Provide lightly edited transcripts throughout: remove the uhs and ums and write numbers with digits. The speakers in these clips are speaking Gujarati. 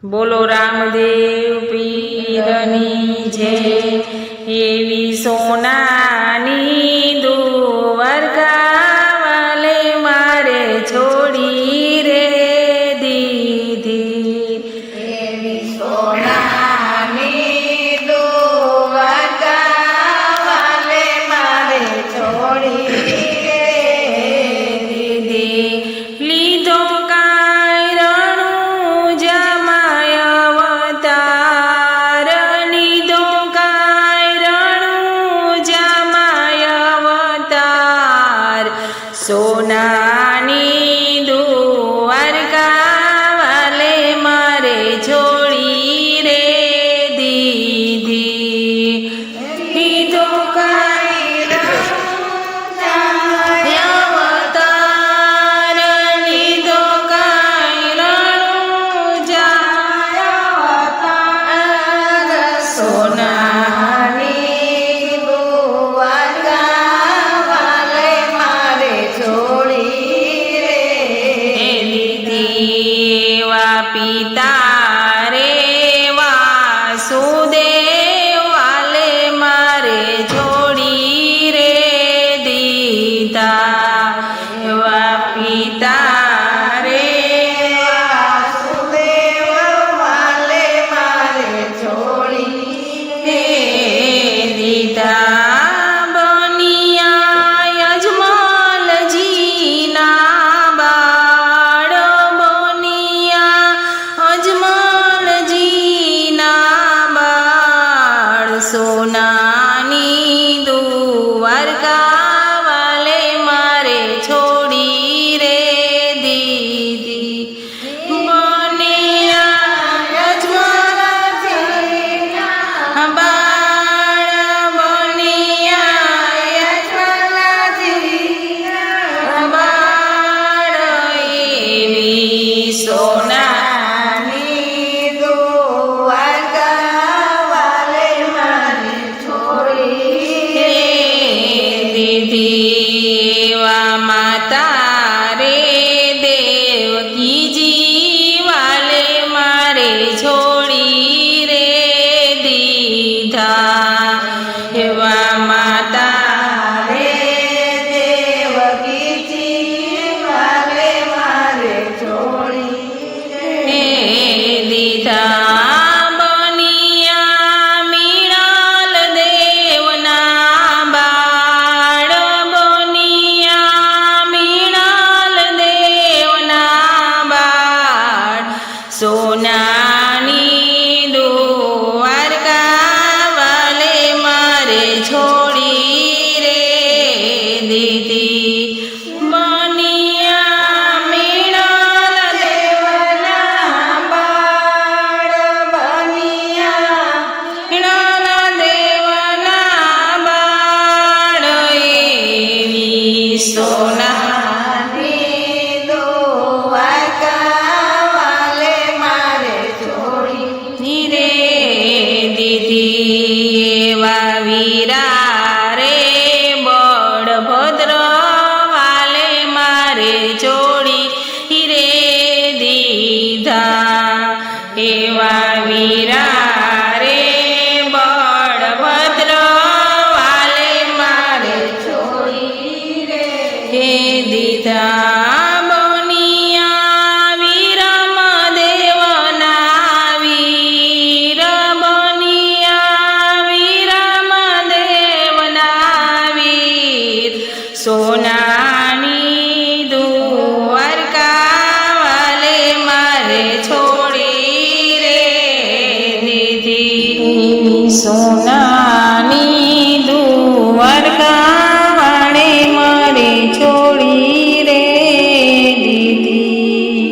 બોલો રામદેવ પીરની જય। એવી સોનાની દ્વારકા વાલે મારે છોડી રે દીધી। એવી સોનાની દ્વારકા વાલે મારે છોડી રે દીધી। લીધો કાંઈ રણું જમાય અવતાર, લીધો કાંઈ રણું જમાય અવતાર, સોનાની દ્વારકા વાલે મારે છોડી રે દીધી। લીધો કાંઈ અવતાર, લીધો કાંઈ રણું જમાય અવતાર, સોનાની દ્વારકા વાલે મારે છોડી રે દીધી। વા પિતા રે વાસુદેવ વાલે મારે છોડી રે દીધા। વા પિતા રે વાસુદેવ વાલે મારે છોડી રે દીધા। બનિયા યજમાલજીના બાળ, બનિયા અજમલજીના બાળ, સોનાની દ્વારકા વાલે મારે છોડી રે દીધી। બનિયા યજમાલજીના બાળ, બનિયા યજમાલજીના બાળ, એવી સોનાની દ્વારકા વાલે મારે છોડી રે દીધી। વા માતા રે દેવકીજી વાલે મારે છોડી રે દીધા। એવા માતા રે દેવકીજી વાલે મારે છોડી રે દીધા। બનિયા મીણાલ દેવના બાળ, બનિયા મીણાલ દેવના બાળ, સોનાની દ્વારકા વાલે મારે છોડી રે દીધી। બનિયા મીણાલ દેવના બાળ, બનિયા મીણાલ દેવના બાળ, એવી સોનાની દ્વારકા વાલે મારે છોડી રે દીધી। એવા વીરા રે બળભદ્ર વાલે મારે છોડી રે દીધા। એવા વીરા રે બળભદ્ર વાલે મારે છોડી રે દીધા। બનિયા વીરમ દેવના વીર, બનિયા વીરમ દેવના વીર, સોનાની દ્વારકા વાલે મારે છોડી રે દીધી। સોનાની દ્વારકા વાલે મારે છોડી રે દીધી।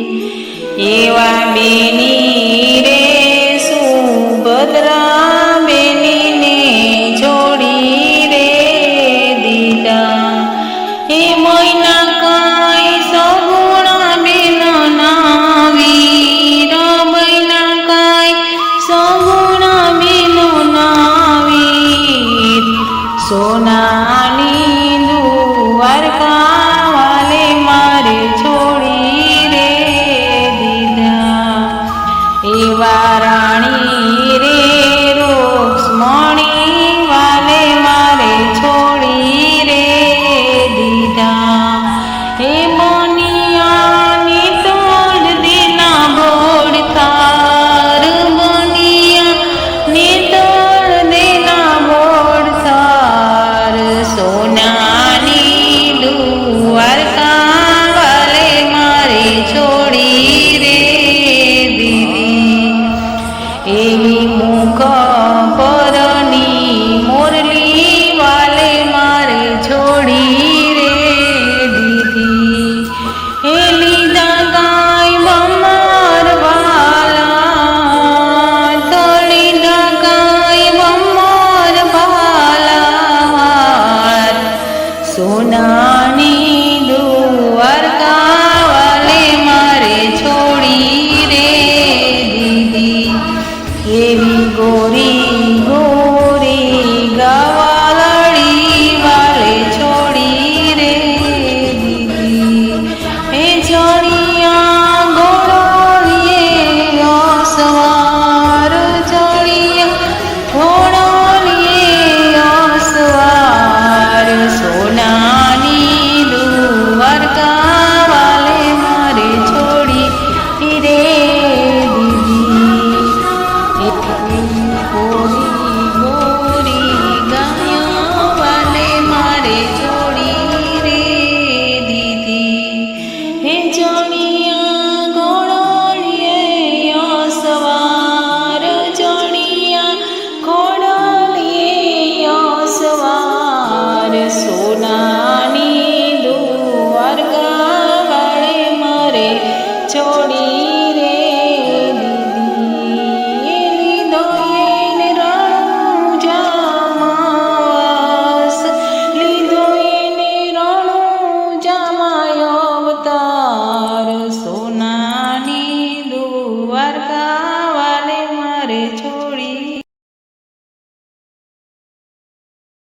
એવા બેની રે સુભદ્રા બેનીને છોડી રે દીધા। એ મોયના કાંઈ સગુણ બેનના વીર, મોયના કાંઈ સગુણ બેનના વીર, સોનાની દ્વારકા વાલે મારે છોડી રે દીધા। વારાણી રે રૂક્ષ્મણી વાલે મારે છોડી રે દીધા હે બનિયાની તોડ દેના ભોળ થાર બનિયાની તોડ દેના ભોળ થાર સોનાની દ્વારકા વાલે મારે છોડી રે દીધી એવી મુખ પરની મોરલી વાલે મારે છોડી રે દીધી એ લીધા ગાય બમર વાલા તો લીધા ગાય બમર વાલા સોનાની દ્વારકા વાલે મારે છોડી રે દીધી એવી ગોરી ગોરી ગવાલડી વાલે છોડી રે દીધી એ જણિયા ગોળીએ અસવાર જણિયા ગોળીએ અસવાર સોનાની દ્વારકા વાલે મારે છોડી રે ગોરી ગોરી ગાયો વાલે મારે છોડી રે દીધી હે જણિયા ઘોડલીએ અસવાર જણિયા ઘોડલીએ અસવાર સોનાની દ્વારકા વાળે મારે છોડી રે સોનાની દ્વારકા વાલે મારે છોડી